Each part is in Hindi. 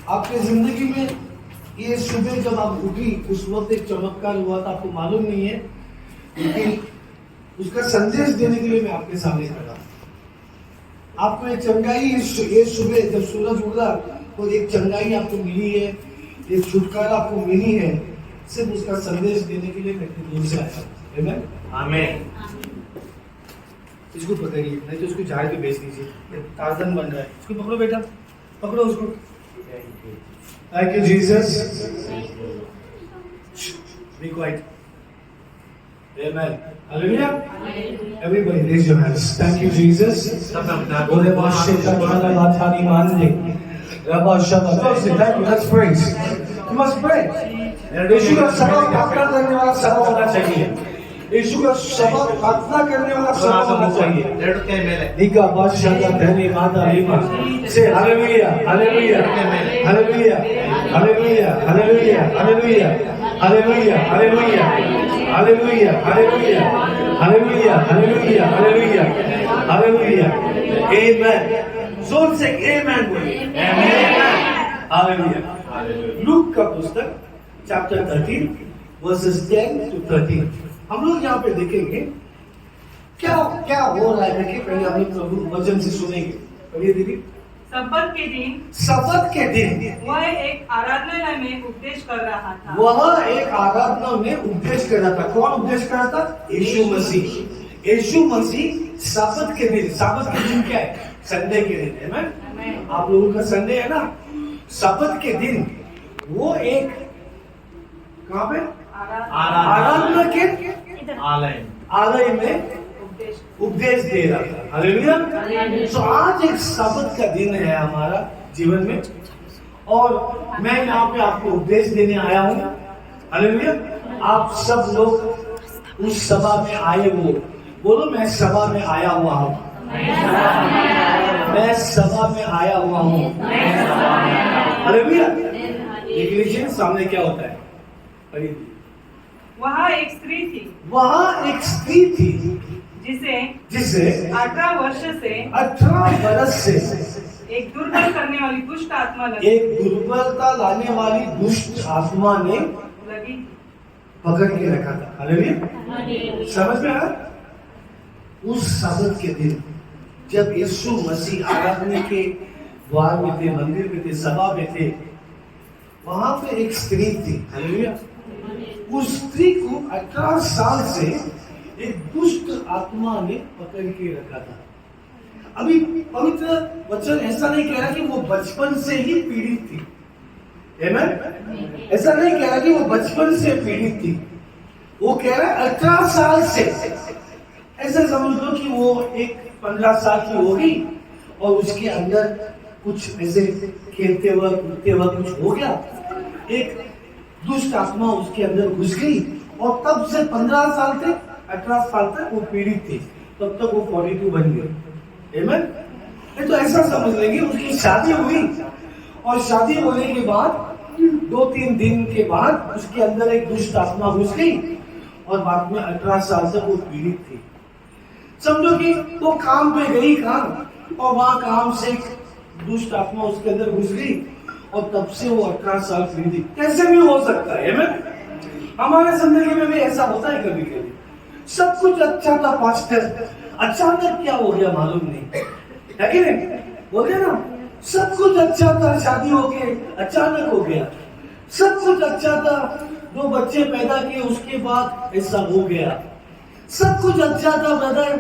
आपके जिंदगी में ये सुबह जब आप उठी उस वक्त एक चमत्कार हुआ था, आपको मालूम नहीं है, लेकिन उसका संदेश देने के लिए मैं आपके सामने खड़ा। आपको एक चंगाई ये सुबह जब सूरज उगा तो एक चंगाई आपको मिली है, एक छुटकारा आपको मिली है, सिर्फ उसका संदेश देने के लिए मैं दूर से आया हूँ। आमीन। इसको पकड़िए, नहीं तो उसको झाड़ के बेच दीजिए, तारदन बन रहा है। इसको पकड़ो बेटा, पकड़ो उसको। Thank you, Jesus. Be quiet. Amen. Hallelujah. Everybody raise your hands. Thank you, Jesus. Thank you. Let's praise. You must pray. यीशु का सबक प्रार्थना करने वाला सबक होना चाहिए। यीशु का सबक प्रार्थना करने वाला सबक होना चाहिए। निका बादशाह का धनी माता रीमा से hallelujah hallelujah hallelujah hallelujah hallelujah hallelujah hallelujah hallelujah hallelujah hallelujah hallelujah hallelujah hallelujah hallelujah amen. जोर से आमेन बोलिए। Amen hallelujah. लूक का पुस्तक चैप्टर 13 वर्सेस 10 to 13 हम लोग यहाँ पे देखेंगे क्या क्या हो रहा है। देखिए पहले हम लोग प्रभु वचन से सुनेंगे। पढ़िए दीदी। सब्बत के दिन वह एक आराधनालय में उपदेश कर रहा था। वह एक आराधना में उपदेश कर रहा था। कौन उपदेश कर रहा था? यीशु मसीह। यीशु मसीह सब्बत के दिन, सब्बत के दिन क्या है? संडे के दिन है ना। आप लोगों का संडे है ना। सब्बत के दिन वो एक कहाँ पे? आराधना के आलय में उपदेश दे रहा था। हालेलुया। तो आज एक सब्बत का दिन है हमारा जीवन में, और मैं यहाँ पे आपको उपदेश देने आया हूँ। हालेलुया। आप सब लोग उस सभा में आए हो। बोलो मैं सभा में आया हुआ हूँ। मैं सभा में आया हुआ हूँ। हालेलुया। देख लीजिए सामने क्या होता है। वहाँ एक स्त्री थी। वहाँ एक स्त्री थी जिसे 18 वर्ष से एक दुर्बल करने वाली दुष्ट आत्मा लगी। एक दुर्बलता लाने वाली दुष्ट आत्मा ने लगी पकड़ के रखा था। हालेलुया। समझ में आया? उस सब्बत के दिन जब यीशु मसीह आराधना के द्वार में थे, मंदिर में थे, सभा में थे, वहां पे एक स्त्री थी। हालेलुया। उस स्त्री को 18 साल से एक दुष्ट आत्मा ने पकड़ के रखा था। अभी पवित्र वचन ऐसा नहीं कह रहा कि वो बचपन से ही पीड़ित थी। आमेन। ऐसा नहीं कह रहा कि वो बचपन से पीड़ित थी। वो कह रहा है 18 साल से। ऐसा समझ लो कि वो एक 15 साल की होगी और उसके अंदर कुछ ऐसे खेलते वक्त कूदते वक्त कुछ हो गया, एक दुष्ट आत्मा उसके अंदर घुस गई, और तब से 15 साल से 18 साल तक वो पीड़ित थी। तब तक वो 42 बन गए। आमेन। तो ऐसा समझ लेंगे उसकी शादी हुई, और शादी होने के बाद 2-3 दिन के बाद उसके अंदर एक दुष्ट आत्मा घुस गई, और बाद में 18 साल तक वो पीड़ित थी। समझो कि वो काम पे गई काम, और वहां काम से दुष्ट आत्मा उसके अंदर घुस गई, और तब से वो 18 साल पीड़ित। कैसे भी हो सकता है। आमेन। हमारे जिंदगी में भी ऐसा होता है कभी कभी। सब कुछ अच्छा था पास्टर, अचानक क्या हो गया मालूम नहीं है कि नहीं? हो गया ना। सब कुछ अच्छा था, शादी हो गई, अचानक हो गया। सब कुछ अच्छा था, 2 बच्चे पैदा किए, उसके बाद ऐसा हो गया। सब कुछ अच्छा था ब्रदर,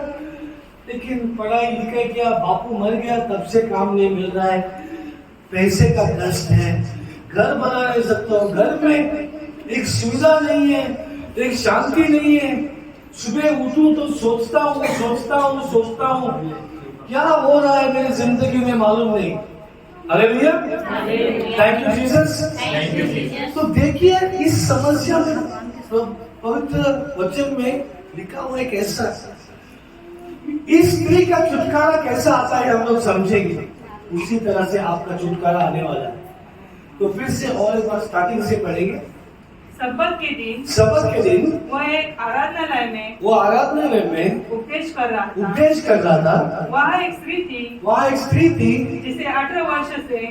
लेकिन पढ़ाई लिखाई किया, बापू मर गया, तब से काम नहीं मिल रहा है, पैसे का कष्ट है, घर बना नहीं सकता हूँ, घर में एक सुविधा नहीं है, एक शांति नहीं है। सुबह उठूं तो सोचता हूँ क्या हो रहा है मेरी जिंदगी में मालूम नहीं। हालेलुया। Thank you Jesus. तो देखिए इस समस्या में पवित्र वचन में लिखा हुआ है कैसा, इस स्त्री का छुटकारा कैसा आता है हम लोग समझेंगे। उसी तरह से आपका छुटकारा आने वाला है। तो फिर से और एक बार स्टार्टिंग से पढ़ेंगे। सब्बत के दिन वह एक आराधनालय में उपदेश कर रहा था। वहाँ एक स्त्री थी जिसे 18 वर्ष से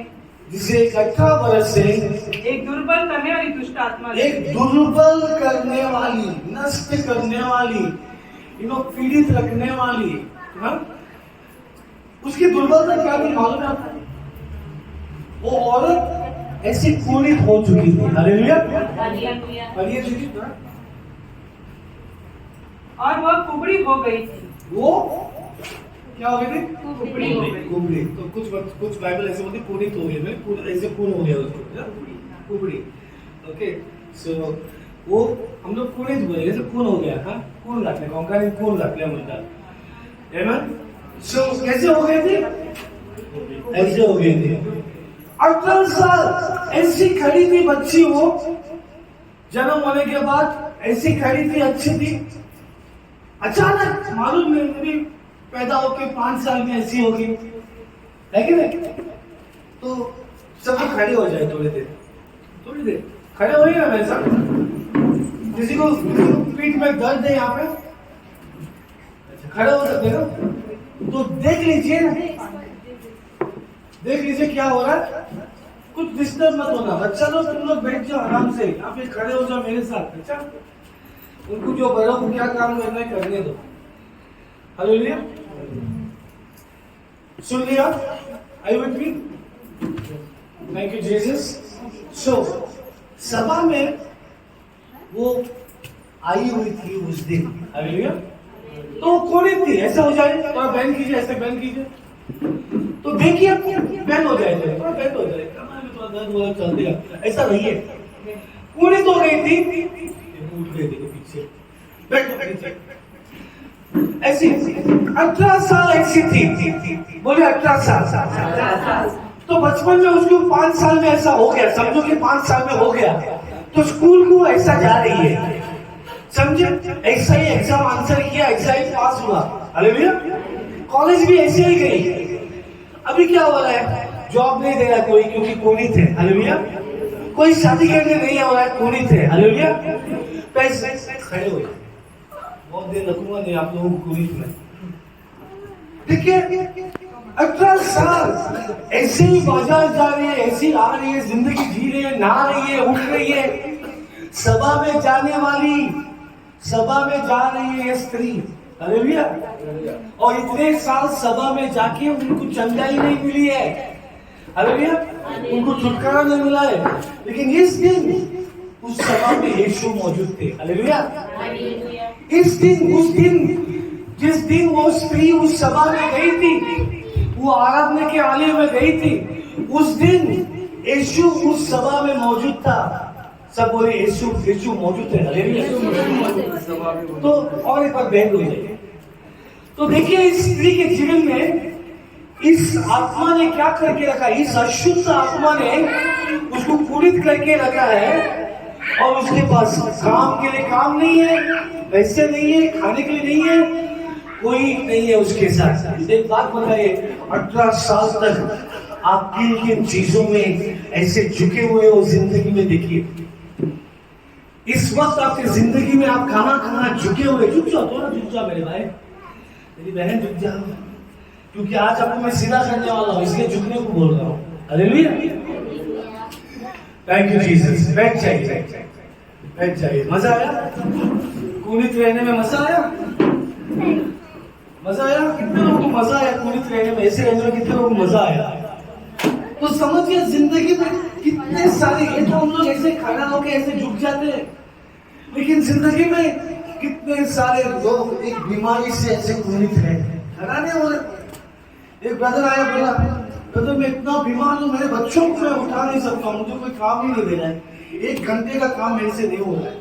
जिसे एक 18 वर्ष से एक दुर्बल करने वाली दुष्ट आत्मा ने एक दुर्बल करने वाली, नष्ट करने वाली, पीड़ित रखने वाली, हाँ? उसकी दुर्बलता क्या थी मालूम है आपको? वो औरत ऐसी पीड़ित हो चुकी थी। हालेलुया। पढ़िए जी। और वह कुबड़ी हो गई थी। वो क्या हो गई थी? कुबड़ी हो गई। कुबड़ी। तो कुछ बाइबल ऐसे बोलती पूरित हो गए, ऐसे पूर्ण हो गया उसको, कुबड़ी। ओके, सो वो हम लोग पूरित बोले, जैसे पूर्ण हो गया, हाँ, पूर्ण रखने का, उनका पूर्ण रखने मिलता है ना। सो कैसे हो गए थे? ऐसे हो गए थे। 18 साल ऐसी खड़ी थी बच्ची, वो जन्म होने के बाद ऐसी खड़ी थी, अच्छी थी। अचानक मालूम नहीं, पैदा होके 5 साल में ऐसी होगी, है कि नहीं? तो सब खड़े हो जाए थोड़ी देर खड़े हो ना वैसा। किसी को पीठ में दर्द है यहाँ पे, अच्छा खड़े हो सकते हो, तो देख लीजिए क्या हो रहा है। कुछ डिस्टर्ब मत होना, बच्चा लोग तुम लोग बैठ जाओ आराम से, आप ये खड़े हो जाओ मेरे साथ। अच्छा, उनको जो बड़ों को क्या काम करना है करने दो। हालेलुया। सुन लिया? I with me? Thank you Jesus. So सभा में वो आई हुई थी उस दिन। हालेलुया। तो कौन थी? ऐसा हो जाए, थोड़ा बैन कीजिए, ऐसे बैन कीजिए, तो देखिए बैन हो जाएगा, थोड़ा बैन हो जाएगा, थोड़ा दर्द वगैरह चल देगा, ऐसा नहीं है। पूरी तो गई थी, उठ गई थी पीछे, ऐसी 18 साल ऐसी थी, बोले 18 साल। तो बचपन में उसको 5 साल में ऐसा हो गया, समझो कि 5 साल में हो गया, तो स्कूल को ऐसा जा रही है, समझे? ऐसा ही एग्जाम आंसर किया, ऐसा ही पास हुआ। हालेलुया। कॉलेज भी ऐसे ही गई। अभी क्या हो रहा है? जॉब नहीं दे रहा कोई, क्योंकि कोनी थे। हालेलुया। कोई शादी करने नहीं हो रहा है, कोनी थे। हालेलुया। पैसे खड़े हो, बहुत देर रखूंगा नहीं आप लोगों को कोनी में। देखिए 18 साल ऐसे ही बाजार जा रही है, ऐसी आ रही है, जिंदगी जी रही है, नहा रही है, उठ रही है, सभा में जाने वाली, सभा में जा रही है स्त्री। हालेलुया। और इतने साल सभा में जाके उनको चंदा ही नहीं मिली है। हालेलुया। उनको छुटकारा नहीं मिला है, लेकिन इस दिन उस सभा में यीशु मौजूद थे। हालेलुया। इस दिन, उस दिन, जिस दिन वो स्त्री उस सभा में गई थी, वो आराधना के आलय में गई थी, उस दिन यीशु उस सभा में मौजूद था। सब बोले यीशु मौजूद है। हालेलुया। तो और एक बार बैठ हो जाए, तो देखिए इस स्त्री के जीवन में इस आत्मा ने क्या करके रखा, इस अशुद्ध आत्मा ने उसको पीड़ित करके रखा है। और उसके पास काम के लिए काम नहीं है, पैसे नहीं है, खाने के लिए नहीं है, कोई नहीं है उसके साथ। एक बात बताइए, 18 साल तक आप किन किन चीजों में ऐसे झुके हुए हो जिंदगी में? देखिए इस वक्त आपकी जिंदगी में आप कहां झुके हुए? झुक जाओ, थोड़ा झुक जाओ मेरे भाई, मेरी बहन झुक जाओ, क्योंकि आज आपको मैं सीधा करने वाला हूं, इसलिए झुकने को बोल रहा हूं। हालेलुया। Thank you Jesus. बैठ जाइए। मजा आया? कूलित रहने में मजा आया? कितने लोगों को मजा आया कूलित रहने में? ऐसे रहने में कितने लोगों को मजा आया? तो समझिए जिंदगी में कितने सारे, ये तो हम लोग ऐसे खड़ा होके ऐसे झुक जाते हैं, लेकिन जिंदगी में कितने सारे लोग एक बीमारी से ऐसे पीड़ित है, खड़ा नहीं हो रहे। एक ब्रदर आया, बोला ब्रदर मैं इतना बीमार हूँ, मेरे बच्चों को मैं उठा नहीं सकता हूँ, मुझे कोई काम ही नहीं दे रहा है, 1 घंटे का काम मेरे से नहीं हो रहा है।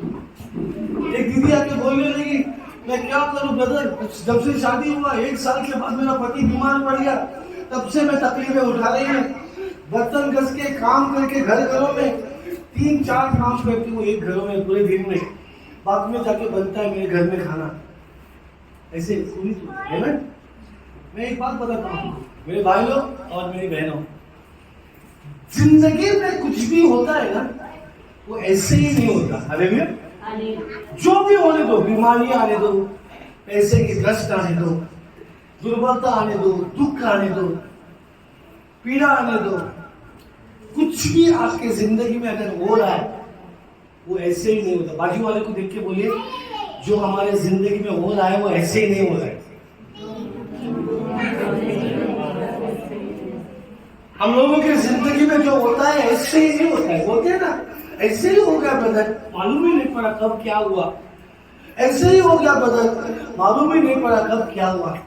एक दीदी आके बोलने लगी मैं क्या करूँ ब्रदर, जब से शादी हुआ 1 साल के बाद मेरा पति बीमार पड़ गया, तब से मैं तकलीफें उठा रही हूँ, बर्तन घस के काम करके घरों में 3-4 काम करती हूँ एक घरों में पूरे दिन में, बाद में जाके बनता है मेरे घर में खाना। ऐसे है ना? मैं एक बात बताता हूँ मेरे भाई लोग और मेरी बहनों, जिंदगी में कुछ भी होता है ना, वो ऐसे ही नहीं होता। हालेलुया। जो भी होने दो, बीमारियां आने दो, पैसे की कष्ट आने दो, दुर्बलता आने दो, दुख आने दो, पीड़ा आने दो, कुछ भी आपके जिंदगी में अगर हो रहा है वो ऐसे ही नहीं होता। बाजू वाले को देख के बोलिए, जो हमारे जिंदगी में हो रहा है वो ऐसे ही नहीं हो रहा है। हम लोगों की जिंदगी में जो होता है ऐसे ही नहीं होता है। होते हैं ना, ऐसे ही हो गया ब्रदर, मालूम ही नहीं पड़ा कब क्या हुआ। ऐसे ही हो गया ब्रदर, मालूम ही नहीं पड़ा कब क्या हुआ।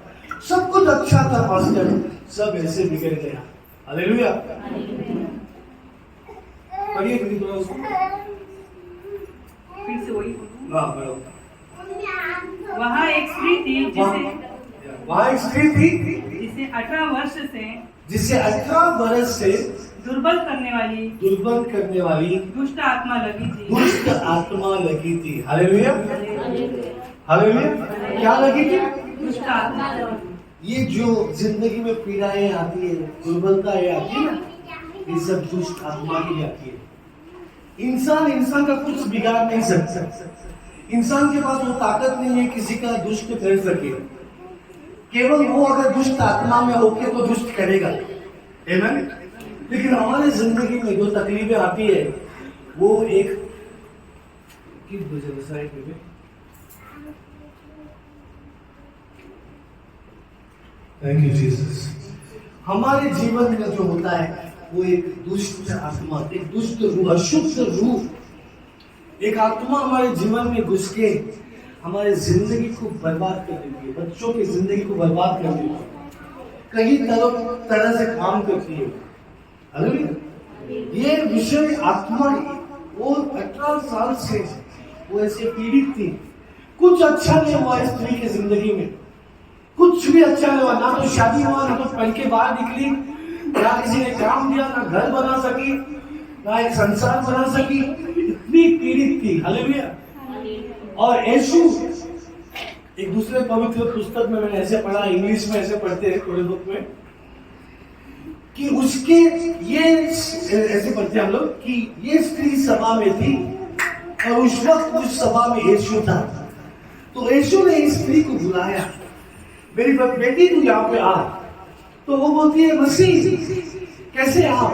सब कुछ अच्छा था पास्टर, सब ऐसे बिगड़ गया। हालेलुया। पढ़िए थोड़ा उसको। फिर से वही हाँ पढ़ो। वहाँ एक स्त्री थी वहाँ एक स्त्री थी जिसे 18 वर्ष से जिसे 18 वर्ष से दुर्बल करने वाली दुष्ट आत्मा लगी थी। हालेलुया। हालेलुया। क्या लगी थी? दुष्ट आत्मा। ये जो जिंदगी में पीड़ाएं आती है, दुर्बलताएं आती है ना, ये सब दुष्ट आत्मा की आती है। इंसान का कुछ बिगाड़ नहीं सकता। इंसान के पास वो ताकत नहीं है किसी का दुष्ट कर सके। केवल वो अगर दुष्ट आत्मा में होके तो दुष्ट करेगा। आमीन। लेकिन हमारे जिंदगी में जो तकलीफें आती है वो एक किस वजह से है? Thank you Jesus. हमारे जीवन में जो होता है वो एक दुष्ट आत्मा, एक दुष्ट रूह, अशुद्ध रूह, एक आत्मा हमारे जीवन में घुस के हमारे जिंदगी को बर्बाद कर देती है, बच्चों की जिंदगी को बर्बाद कर देती है, कई तरह से काम करती है। हालेलुया। ये विषय आत्मा, वो 18 साल से वो ऐसे पीड़ित थी। कुछ अच्छा नहीं हुआ स्त्री की जिंदगी में, कुछ भी अच्छा नहीं हुआ। ना तो शादी हुआ, ना तो पढ़ के बाहर निकली, ना किसी ने काम दिया, ना घर बना सकी, ना एक संसार बना सकी, इतनी पीड़ित थी। हालेलुया। और यीशु, एक दूसरे पवित्र पुस्तक में मैंने ऐसे पढ़ा, इंग्लिश में ऐसे पढ़ते हैं थोड़े बुक में, कि उसके ये ऐसे पढ़ते हैं हम लोग कि ये स्त्री सभा में थी और उस वक्त उस सभा में यीशु था। तो यीशु ने इस स्त्री को बुलाया, मेरी बेटी तू यहाँ पे आ। तो वो बोलती है, मसीह कैसे आप?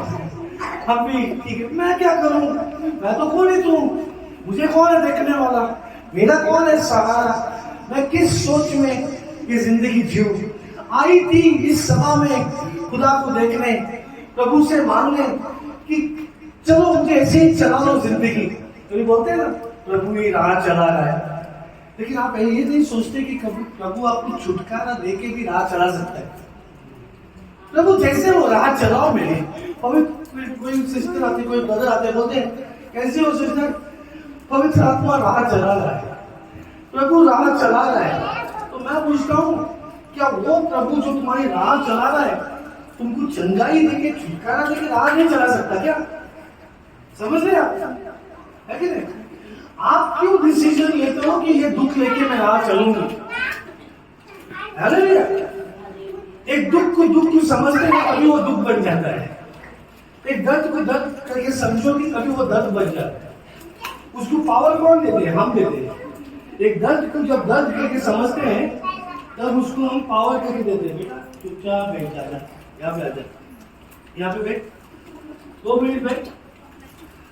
हम भी ठीक है, मैं क्या करूं, मैं तो कौन है तू, मुझे कौन है देखने वाला, मेरा कौन है सहारा, मैं किस सोच में ये जिंदगी जीऊं। आई थी इस सभा में खुदा को देखने, प्रभु से मांगने कि चलो मुझे ऐसे ही चला लो जिंदगी। तो बोलते हैं ना, प्रभु ही राह चला रहा है। लेकिन आप ये नहीं सोचते कि प्रभु आपको छुटकारा देके भी राह चला सकता है। प्रभु जैसे वो राह चलाओ मेरी। कोई सिस्टर आते, कोई ब्रदर आते, बोलते कैसे हो सिस्टर? पवित्र आत्मा राह चला रहा है, प्रभु राह चला रहा है। तो मैं पूछता हूँ, क्या वो प्रभु जो तुम्हारी राह चला रहा है तुमको चंगाई देके, छुटकारा देके राह नहीं चला सकता क्या? समझ रहे आप? है कि नहीं? आप क्यों डिसीजन लेते हो कि ये दुख लेके मैं राह चलूंगी? हालेलुया। एक दुख को समझते हैं, कभी वो दुख बन जाता है। एक दर्द को दर्द करके समझो कि कभी वो दर्द बन जाता है। उसको पावर कौन देते हैं? हम देते हैं। एक दर्द को जब दर्द करके समझते हैं तब उसको हम पावर करके देते हैं। बेटा चुपचाप बैठ जाना, यहाँ पे आ जा, यहाँ पे बैठ, 2 मिनट बैठ,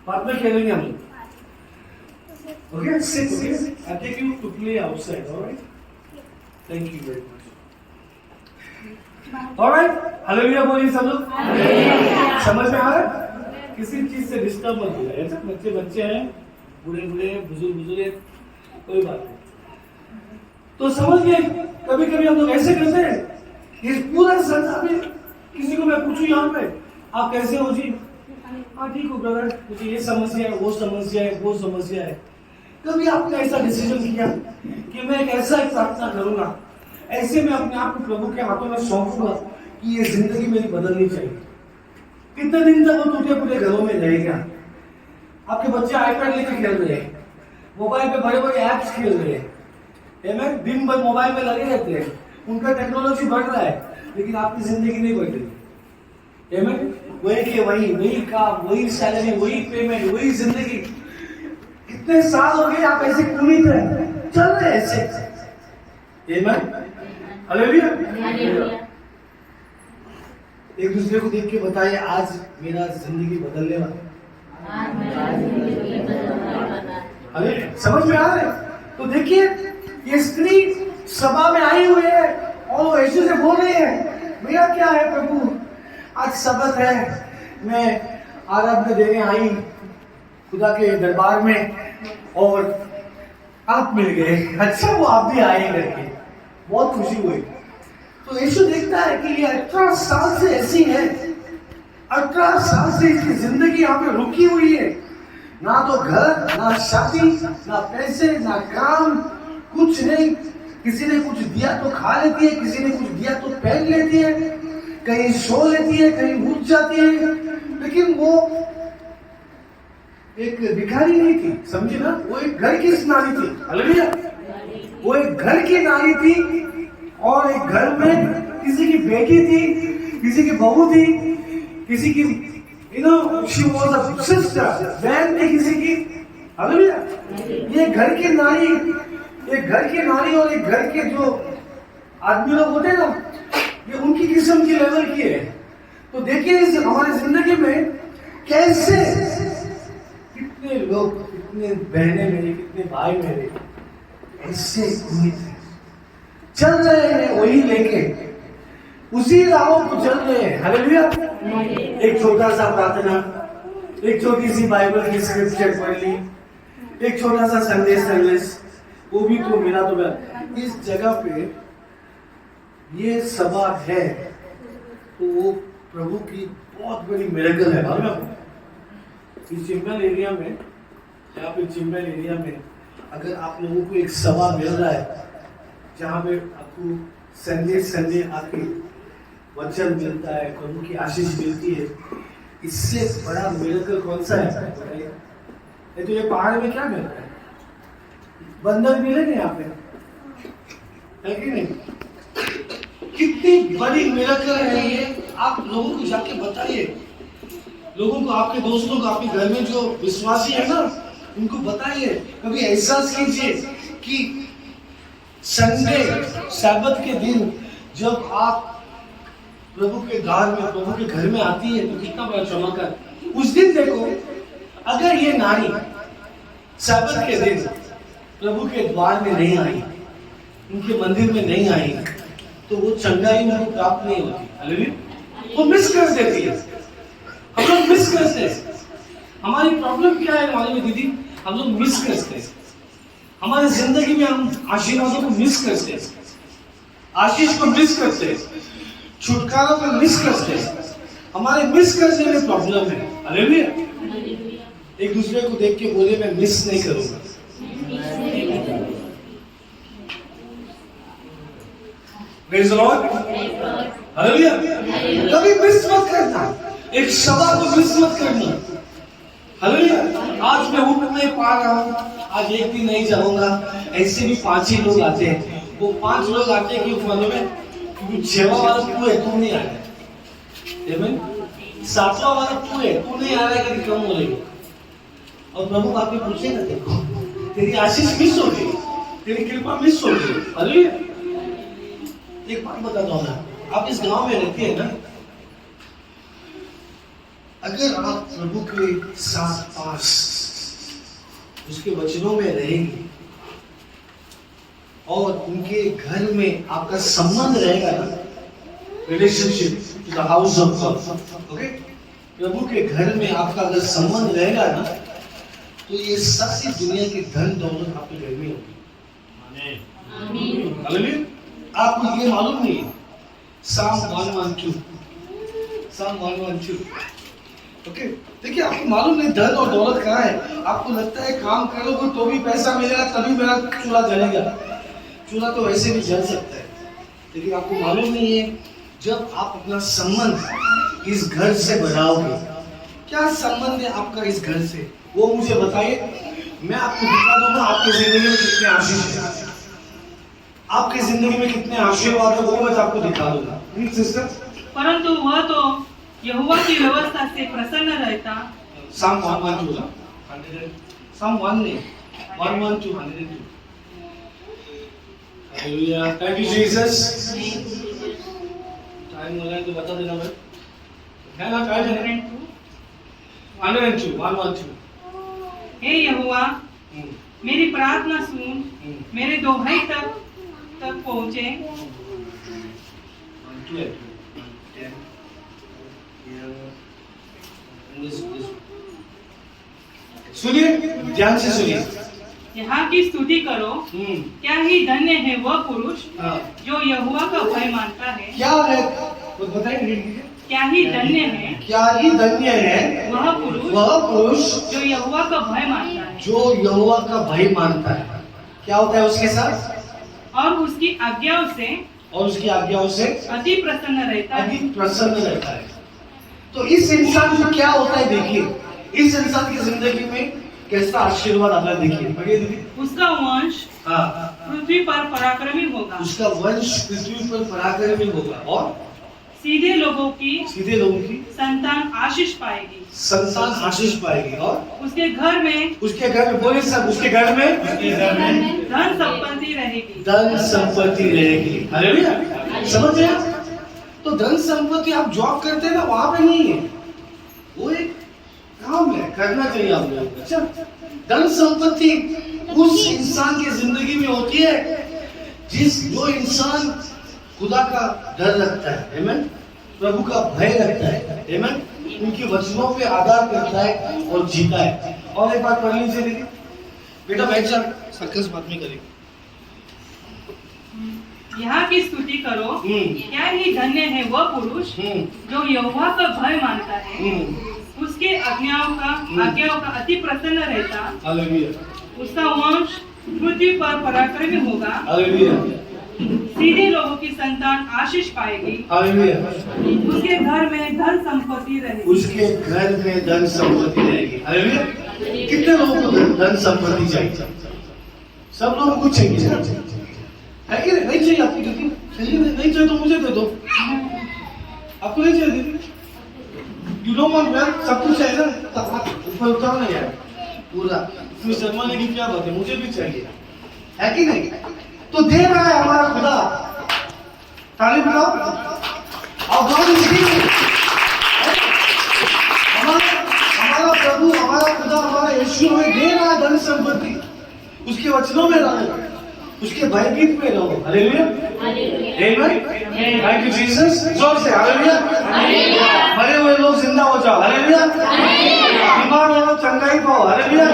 बाद में खेलेंगे हम लोग। Okay, sit, okay? I'll take you to play outside, all right? Thank you very much. All right? Hallelujah बोलिए सब लोग। समझ में आ रहा है? किसी चीज से डिस्टर्ब मत होइए। ऐसे बच्चे हैं, बूढ़े बुजुर्ग हैं, कोई बात नहीं। तो समझ गए, कभी कभी हम लोग ऐसे करते हैं। इस पूरा संसार में किसी को मैं पूछूं यहाँ पे, आप कैसे हो जी? हाँ ठीक हो ब्रदर, मुझे ये समस्या है, वो समस्या है। कभी आपने ऐसा डिसीजन किया कि मैं एक ऐसा प्रार्थना करूंगा, ऐसे मैं अपने आप को प्रभु के हाथों में सौंपूंगा कि ये जिंदगी मेरी बदलनी चाहिए? कितने दिन तक वो टूटे फूटे घरों में रहेगा? आपके बच्चे आईपैड लेकर खेल रहे हैं, मोबाइल पे बड़े बड़े ऐप्स खेल रहे हैं, दिन भर मोबाइल में लगे रहते हैं, उनका टेक्नोलॉजी बढ़ रहा है, लेकिन आपकी जिंदगी नहीं बढ़ रही। वही के वही काम, वही सैलरी, वही पेमेंट, वही जिंदगी। कितने साल हो गए आप ऐसे पूरी तरह चल रहे ऐसे। हालेलुया। एक दूसरे को देख के बताइए, आज मेरा जिंदगी बदलने वाला है। अरे समझ में आ रहा है? तो देखिए, ये स्त्री सभा में आई हुई है और वो यीशु से बोल रही है, मेरा क्या है प्रभु, आज सबत है, मैं आराधना देने आई खुदा के दरबार में और आप मिल गए। अच्छा, वो आप भी आए करके बहुत खुशी हुई। तो यीशु देखता है कि ये 18 साल से ऐसी है, 18 साल से इसकी जिंदगी यहाँ पे रुकी हुई है, ना तो घर, ना शादी, ना पैसे, ना काम, कुछ नहीं। किसी ने कुछ दिया तो खा लेती है, किसी ने कुछ दिया तो पहन लेती है, कहीं सो लेती है, कहीं उठ जाती है, लेकिन वो एक भिखारी नहीं थी, समझे ना? वो एक घर की नारी थी। हालेलुया! वो एक घर की नारी थी और एक घर में किसी की बेटी थी, किसी की बहू थी, किसी की she was a sister, बहन थी किसी की। हालेलुया! ये घर की नारी, एक घर की नारी और एक घर के जो आदमी लोग होते हैं ना, ये उनकी किस्म की लेवल की है। तो देखिए इस हमारी जिंदगी में कैसे कितने लोग, कितने बहनें मेरी, कितने भाई मेरे ऐसे चल रहे हैं वही लेके, उसी राहों को चल रहे हैं। हालेलुया! एक छोटा सा प्रार्थना, एक छोटी सी बाइबल की स्क्रिप्चर पढ़ ली, एक छोटा सा संदेश सर्विस, वो भी तो मेरा तो इस जगह पे ये सभा है तो वो प्रभु की बहुत बड़ी मिरेकल है। मालूम है? इस चिंबल एरिया में, यहाँ पे चिंबल एरिया में अगर आप लोगों को एक सभा मिल रहा है जहाँ पे आपको संडे आके वचन मिलता है, प्रभु की आशीष मिलती है, इससे बड़ा मिरेकल कौन सा है? तो ये पहाड़ में क्या मिलता है? बंधक मिलेंगे यहाँ पे, है कि नहीं? कितनी बड़ी मिरेकल है ये, आप लोगों को जाके बताइए, लोगों को, आपके दोस्तों को, आपके घर में जो विश्वासी है ना, उनको बताइए, कभी एहसास कीजिए कि संडे, सब्त के दिन जब आप प्रभु के द्वार में, प्रभु के घर में आती है तो कितना बड़ा चमक है। उस दिन देखो, अगर ये नारी सब्त के दिन प्रभु के द्वार में नहीं आई, उनके मंदिर में नहीं आई, तो वो चंगाई उनको प्राप्त नहीं होती। हालेलुया! वो मिस कर देती है। हम लोग मिस करते हैं। हमारी प्रॉब्लम क्या है मालूम है दीदी? हम लोग मिस करते हैं। हमारी जिंदगी में हम आशीर्वादों को मिस करते हैं, आशीष को मिस करते हैं, छुटकारा को मिस करते हैं। हमारे मिस करने में प्रॉब्लम है। हालेलुया! एक दूसरे को देख के बोले, मैं मिस नहीं करूंगा। Praise the Lord. हालेलुया! कभी मिस मत करना, एक सभा को मिस मत करना। हालेलुया! आज मैं उठ नहीं पा रहा हूँ, आज एक दिन नहीं जाऊंगा, ऐसे भी 5 ही लोग आते हैं। वो 5 लोग आते हैं क्यों मालूम है? क्योंकि 6वां वाला तू है, तू नहीं आ रहा है। आमीन। 7वां वाला तू है, तू नहीं आ रहा है, कभी कम बोलेगा। और प्रभु आपसे पूछेगा, देखो तेरी आशीष मिस हो गई, तेरी कृपा मिस हो गई। हालेलुया! एक बात बताता हूँ ना, आप इस गांव में रहते हैं ना, अगर आप प्रभु के साथ पास उसके वचनों में रहेंगे और उनके घर में आपका संबंध रहेगा ना, relationship to the house of God, okay, प्रभु के घर में आपका अगर संबंध रहेगा ना, तो ये सारी दुनिया की धन दौलत आपके घर में होगी। आमीन। हालेलुया! आपको ये मालूम नहीं है, साम 112, ओके, देखिए आपको मालूम नहीं धन और दौलत कहाँ है। आपको लगता है काम करोगे तो भी पैसा मिलेगा, तभी मेरा चूल्हा जलेगा। चूल्हा तो वैसे भी जल सकता है, लेकिन आपको मालूम नहीं है, जब आप अपना संबंध इस घर से बढ़ाओगे, क्या संबंध है आपका इस घर से, वो मुझे बताइए, मैं आपको दिखा दूंगा आपकी जिंदगी में कितने आशीष है, आपकी जिंदगी में कितने आशीर्वाद है, वो मैं आपको दिखा दूंगा। सिस्टर, परंतु वह तो यहोवा की व्यवस्था से प्रसन्न रहता। Psalm 112, Psalm 1 नहीं, 112, 102। Hallelujah, thank you Jesus। Time हो रहा है तो बता देना भाई। है ना, काय झालं? 112 112. हे यहोवा, मेरी प्रार्थना सुन, मेरे दोहाई तक पहुंचे। सुनिए, ध्यान से सुनिए। यहाँ की स्तुति करो। क्या ही धन्य है वह पुरुष जो यहोवा का भय मानता है। क्या है तो बताइए। क्या ही धन्य है, क्या ही धन्य है वह पुरुष जो यहोवा का भय मानता है, जो यहोवा का भय मानता है। क्या होता है उसके साथ? और उसकी आज्ञाओं से अति प्रसन्न रहता है। तो इस इंसान को क्या होता है देखिए, इस इंसान की जिंदगी में कैसा आशीर्वाद आता है देखिए। पढ़िए दीदी। उसका वंश पृथ्वी पर पराक्रमी होगा। उसका वंश पृथ्वी पर पराक्रमी होगा और सीधे लोगों की संतान आशीष पाएगी और उसके घर में बोले सब, उसके घर में धन संपत्ति रहेगी। हालेलुया। समझ रहे हैं? तो धन संपत्ति आप जॉब करते हैं ना, वहां पे नहीं है, वो एक काम है, करना चाहिए आप लोगों को। अच्छा, धन संपत्ति उस इंसान की जिंदगी में होती है जो इंसान खुदा का डर रखता है, आमीन, प्रभु का भय रखता है, आमीन, उनके वचनों पे आधार करता है और जीता है। और एक बात पढ़ लीजिए दीदी, बेटा बैठ जा, सर्कस बात नहीं करेगी। यहाँ की स्तुति करो। क्या ही धन्य है वह पुरुष जो यहोवा का भय मानता है, उसके आज्ञाओं का अति प्रसन्न रहता। हालेलुया। उसका वंश पृथ्वी पर पराक्रमी होगा। हालेलुया। सीधे लोगों की संतान आशीष पाएगी। हालेलुया। उसके घर में धन संपत्ति रहेगी। हालेलुया। कितने लोगों को धन संपत्ति चाहिए? सब लोगों को चाहिए, है कि नहीं चाहिए? आपको नहीं चाहिए तो मुझे दे दो। आपको नहीं चाहिए दीदी? यू डोंट वांट वेल्थ, सब कुछ चाहिए ना, ऊपर उतारना यार पूरा। इसमें शर्माने की क्या बात है? मुझे भी चाहिए, है कि नहीं? तो दे रहा है हमारा खुदा। ताली बजाओ। और हमारा प्रभु, हमारा खुदा, हमारा यीशु हमें दे रहा है धन संपत्ति। उसके वचनों में रहो, उसके भयभीत में रहो। हालेलुया। आमीन। Thank you Jesus. जोर से हालेलुया। मरे हुए लोग जिंदा हो जाओ। हालेलुया। बीमार हो लोग चंगाई पाओ। हालेलुया।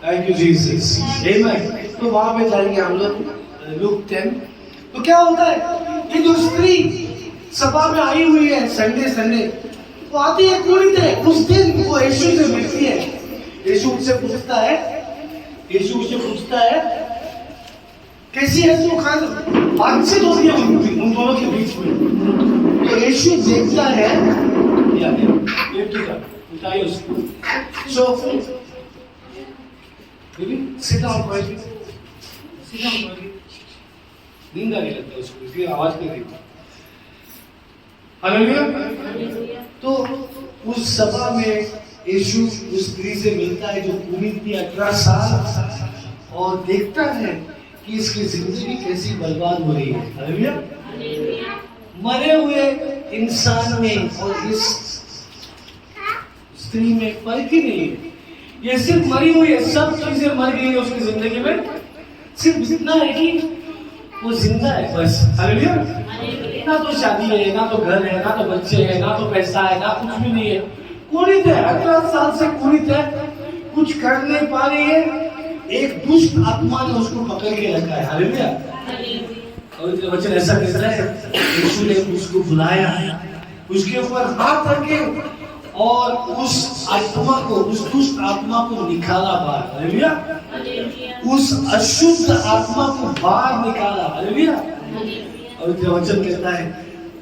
Thank you Jesus. आमीन। तो वहां पे जाएंगे हम लोग, लूक 10। तो क्या होता है, ये जो स्त्री सभा में आई हुई है संडे वो आती है, कौन थे उस दिन वो यीशु से मिलती है। यीशु उससे पूछता है कैसी है तू? बातचीत होती है उन दोनों के बीच में। तो यीशु देखता है, उठाइए उसको। सो sit down quietly. नींद आने लगता है उसको, इसलिए आवाज कर रही है। हालेलुया। तो उस सभा में यीशु उस स्त्री से मिलता है जो पूरी थी 18 साल, और देखता है कि इसकी जिंदगी कैसी बर्बाद हो रही है। हालेलुया। मरे हुए इंसान में और इस स्त्री में फर्क ही नहीं है। ये सिर्फ मरी हुई है, सब चीजें मर गई है उसकी जिंदगी में, सिर्फ इतना है कि वो जिंदा है बस। हालेलुया। ना तो शादी है, ना तो घर है, ना तो बच्चे हैं, ना तो पैसा है, ना कुछ भी नहीं है। कुरित है, 18 साल से कुरित है, कुछ कर नहीं पा रही है। एक दुष्ट आत्मा ने उसको पकड़ के रखा है। हालेलुया। और वचन ऐसा कहता है, यीशु ने उसको बुलाया, उसके ऊपर हाथ रखे और उस आत्मा को, उस दुष्ट आत्मा को निकाला बाहर। हालेलुया। उस अशुद्ध आत्मा को बाहर निकाला। हालेलुया। और वचन कहता है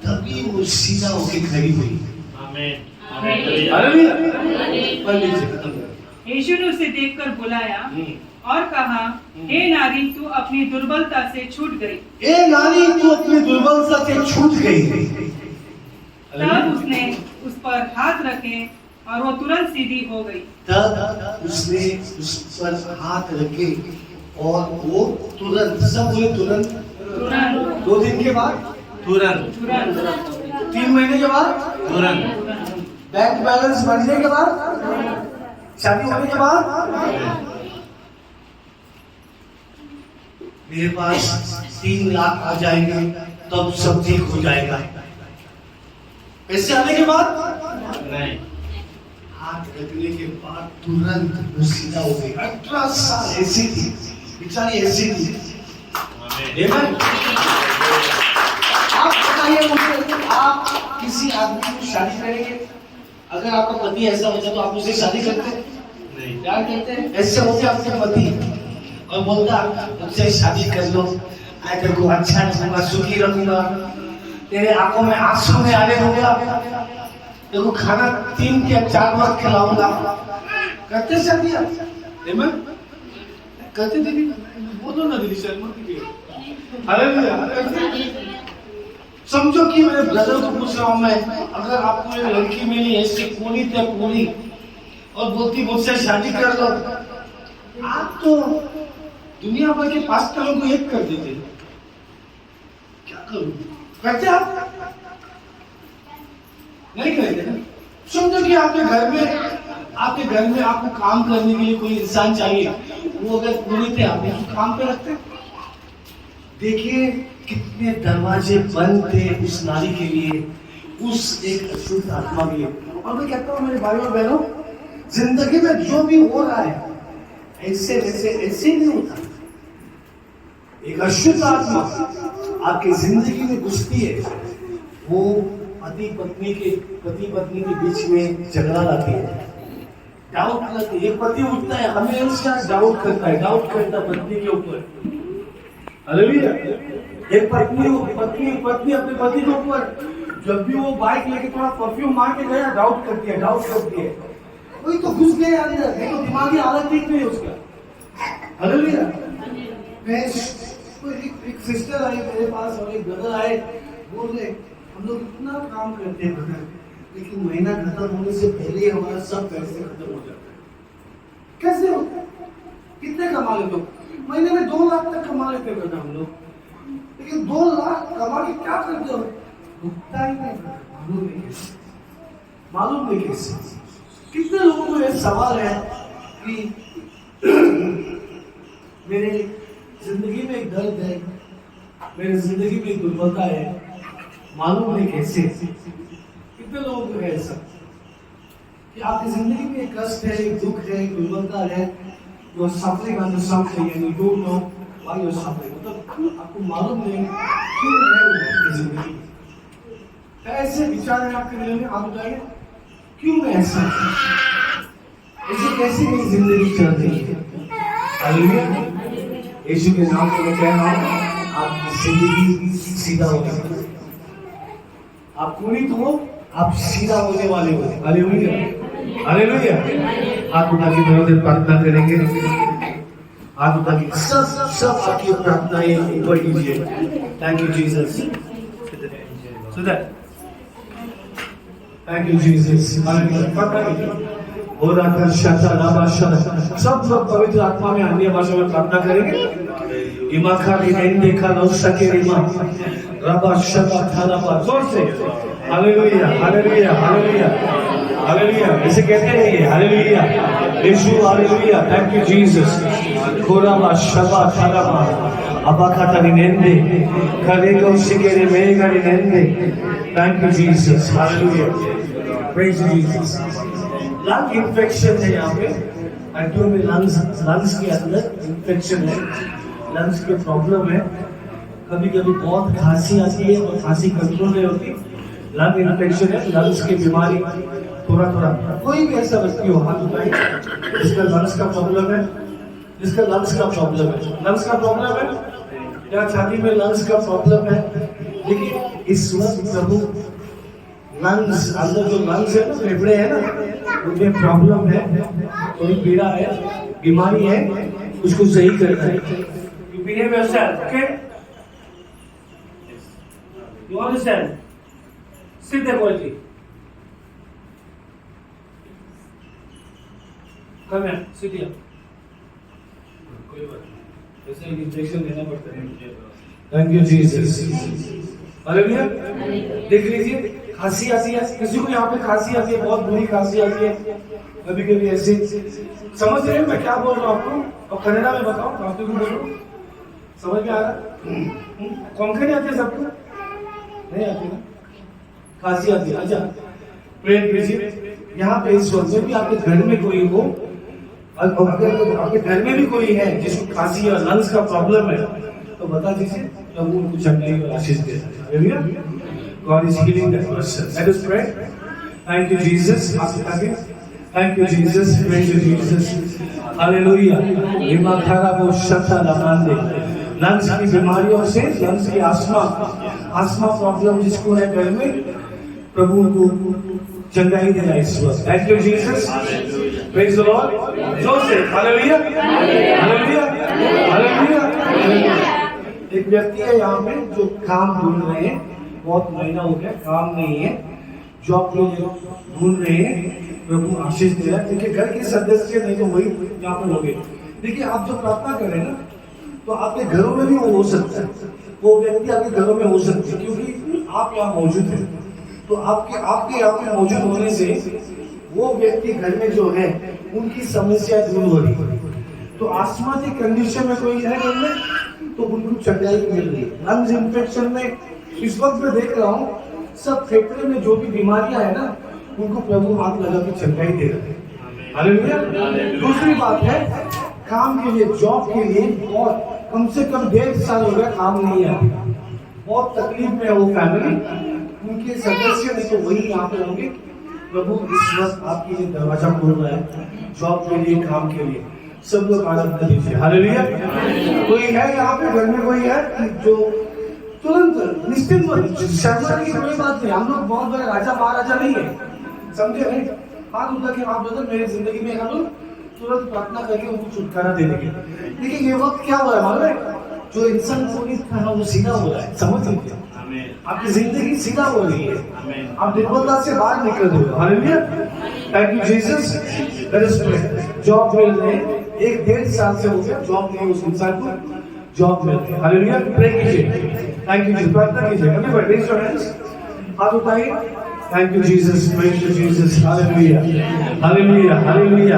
तभी वो सीधा होके खड़ी हुई। आमीन। हालेलुया। यीशु ने उसे देखकर बुलाया और कहा, हे नारी तू अपनी दुर्बलता से छूट गई। हे नारी तू अपनी दुर्बलता से छूट गई। तब उसने उस पर हाथ रखे और वो तुरंत सीधी हो गई। तब उसने उस पर हाथ रखे और वो तुरंत, सब बोले तुरंत। 2 दिन के बाद तुरंत। 3 महीने के बाद तुरंत बैंक बैलेंस बढ़ने के बाद, शादी होने के बाद मेरे पास 3 लाख आ जाएंगे तब सब ठीक हो जाएगा। पैसे आने के बाद नहीं, हाथ रखने के बाद तुरंत वो सीधा हो गई। 18 साल ऐसी थी, बेचारी ऐसी थी। Amen? आप बताइए मुझे, आप किसी आदमी को शादी करेंगे? अगर आपका पति ऐसा होता तो आप उससे शादी करते? नहीं, प्यार करते? ऐसे होते आपके पति और बोलता मुझसे शादी कर लो, मैं तेरे को अच्छा रखूंगा, सुखी रखूंगा, तेरे आंखों में आंसू में आने दूंगा, तेरे को खाना 3 या 4 वक्त खिलाऊंगा। करते शादी आप? Amen? करते दीदी? बोलो ना दीदी, शर्मा क्यों? हालेलुया। समझो कि मेरे ब्रदर को पूछ रहा हूं मैं, अगर आपको एक लड़की मिली ऐसी पूरी ते पूरी और बोलती मुझसे शादी कर लो, आप तो दुनिया भर के पास्टरों को एक कर देते। क्या करूं? करते आप? नहीं करते ना? समझो कि आपके घर में आपको काम करने के लिए कोई इंसान चाहिए, वो अगर पूरी थे आप उसको काम पे रखते? देखिए कितने दरवाजे बंद थे उस नारी के लिए, उस एक अशुद्ध आत्मा के लिए। और मैं कहता हूँ मेरे भाइयों और बहनों, जिंदगी में जो भी हो रहा है ऐसे वैसे ऐसे नहीं होता। एक अशुद्ध आत्मा आपकी जिंदगी में घुसती है, वो पति पत्नी के बीच में झगड़ा लाती है, डाउट लाती है। एक पति उठता है हमेशा डाउट करता है पत्नी के ऊपर। हालेलुया। एक पत्नी अपने पति के ऊपर, जब भी वो बाइक लेके थोड़ा परफ्यूम मार के गया डाउट करती है। कोई तो घुस गया अंदर, नहीं तो दिमागी हालत ठीक नहीं है उसका। हालेलुया। एक सिस्टर आई मेरे पास और एक ब्रदर आए, बोल रहे हम लोग इतना काम करते हैं ब्रदर, लेकिन महीना खत्म होने से पहले ही हमारा सब पैसे खत्म हो जाते हैं। कैसे होता है? कितने कमा लेते हो? महीने में 2 लाख तक कमा लेते हैं हम लोग, लेकिन 2 लाख कमा के क्या करते हो? रुकता ही नहीं, मालूम नहीं कैसे। कितने लोगों को यह सवाल है कि मेरे जिंदगी में एक दर्द है, मेरे जिंदगी में एक दुर्बलता है, मालूम नहीं कैसे। कितने लोगों को है ऐसा कि आपकी जिंदगी में एक कष्ट है, एक दुख है, एक दुर्बलता है, you're suffering under something and you don't know why you're suffering। मतलब आपको मालूम नहीं क्यों है वो आपकी जिंदगी में। ऐसे विचार है आपके दिल में, आप बताइए क्यों मैं ऐसा, ऐसे कैसे मेरी जिंदगी चल रही है? हालेलुया। यीशु के नाम से मैं कह रहा हूँ, आपकी जिंदगी सीधा हो जाएगी। आप पूरी तो आप सीधा होने वाले हो। Hallelujah, hallelujah. हाथ उठा के दोनों प्रार्थना करेंगे। हाथ उठा के सब आपकी प्रार्थनाएं ऊपर कीजिए। Thank you Jesus. सुधर, थैंक यू जीसस। सब लोग पवित्र आत्मा में अन्य भाषा में प्रार्थना करेंगे। जोर से हालेलुया, हालेलुया, हालेलुया, हालेलुया। इसे कहते हैं ये हालेलुया, यीशु हालेलुया। Thank you Jesus. कोराबा शबा थाराबा अबाकाता निनेंदे करेगा उसिकेरे मेगा निनेंदे। Thank you Jesus, hallelujah, praise Jesus. Lung infection है यहाँ पे, हड्डियों में लंग्स के अंदर इन्फेक्शन है, लंग्स के प्रॉब्लम है। कभी कभी बहुत खांसी आती है और खांसी कंट्रोल नहीं होती, लंग इन्फेक्शन है, लंग्स की बीमारी। थोड़ा कोई भी ऐसा व्यक्ति हो हाथ उठाइए जिसका लंग्स का प्रॉब्लम है, जिसका लंग्स का प्रॉब्लम है, लंग्स का प्रॉब्लम है या छाती में लंग्स का प्रॉब्लम है। लेकिन इस वक्त प्रभु लंग्स, अंदर जो लंग्स है ना, फेफड़े है ना, उनमें प्रॉब्लम है, कोई पीड़ा है, बीमारी है, उसको सही करना है। You behave yourself, okay? You understand? Sit there quietly. Come here, sit here. कोई बात नहीं, ऐसे इंजेक्शन देना पड़ता है। Thank you Jesus. हालेलुया। देख लीजिए खांसी आती है, किसी को यहाँ पे खांसी आती है, बहुत बुरी खांसी आती है, कभी कभी ऐसे। समझ रहे हो मैं क्या बोल रहा हूँ आपको? और कन्नड़ा में बताओ, आपको भी बोलो, समझ में आ रहा? कोंकणी आती है सबको? नहीं आती ना? खांसी आती है, अच्छा प्रेयर कीजिए। यहाँ पे इस वक्त भी आपके घर में कोई हो, अगर आपके घर में भी कोई है जिसको खांसी या लंग्स का प्रॉब्लम है, तो बता दीजिए, प्रभु उनको चंगाई और आशीष दे। Hallelujah. God is healing that person. Let us pray. Thank you, Jesus. Thank you, Jesus. Praise you, Jesus. Hallelujah. Lungs की बीमारियों से, लंग्स की आस्मा प्रॉब्लम जिसको है घर में, प्रभु को चंगाई देना इस वक्त। Thank you, Jesus. Praise the Lord. जोर से हालेलुया, हालेलुया, हालेलुया। एक व्यक्ति है यहाँ पे जो काम ढूंढ रहे हैं, बहुत महीना हो गया काम नहीं है, जॉब के लिए ढूंढ रहे हैं, प्रभु आशीष दे रहा है। देखिए घर के सदस्य नहीं तो वही यहाँ पे लोगे। देखिए आप जो प्रार्थना करें ना, तो आपके घरों में भी वो हो सकता है, वो व्यक्ति आपके घरों में हो सकती है, क्योंकि आप यहाँ मौजूद हैं। तो आपके यहाँ पे मौजूद होने से वो व्यक्ति घर में जो है उनकी समस्या दूर हो रही है। तो आस्मा की कंडीशन में कोई है घर में, तो उनको चंगाई मिल रही है। लंग्स इन्फेक्शन में इस वक्त मैं देख रहा हूँ, सब फेफड़े में जो भी बीमारियां है ना, उनको प्रभु हाथ लगा के चंगाई दे रहे हैं। हालेलुया। दूसरी बात है, काम के लिए, जॉब के लिए बहुत कम से कम 1.5 साल हो गया काम नहीं है, बहुत तकलीफ में है वो फैमिली, उनके सदस्य नहीं तो वही यहाँ पे होंगे। प्रभु इस वक्त आपके लिए दरवाजा खोल रहा है, जॉब के लिए, काम के लिए। सब लोग आनंद लीजिए। हालेलुया। कोई है यहाँ पे, घर में कोई है जो तुरंत निश्चिंत शर्मा की कोई बात नहीं, हम लोग बहुत बड़े राजा महाराजा नहीं है, समझे नहीं? हाथ उठा के आप बदल मेरी जिंदगी में हम लोग तुरंत प्रार्थना करके उनको छुटकारा दे देंगे। लेकिन ये वक्त क्या हो रहा है मालूम है? जो इंसान को नहीं था वो सीधा हो रहा है, समझ लीजिए। आपकी जिंदगी सीधा हो रही है, आप निर्बलता से बाहर निकल रहे हो। Hallelujah. Thank you Jesus. Let us pray. Job मिल रहे, 1.5 साल से हो गया जॉब नहीं, उस इंसान को जॉब मिल रही है। हालेलुया। प्रे कीजिए। थैंक यू, प्रार्थना कीजिए। एवरीबॉडी रेज योर हैंड्स, हाथ उठाइए। Thank you Jesus, praise you Jesus. Hallelujah, hallelujah, hallelujah.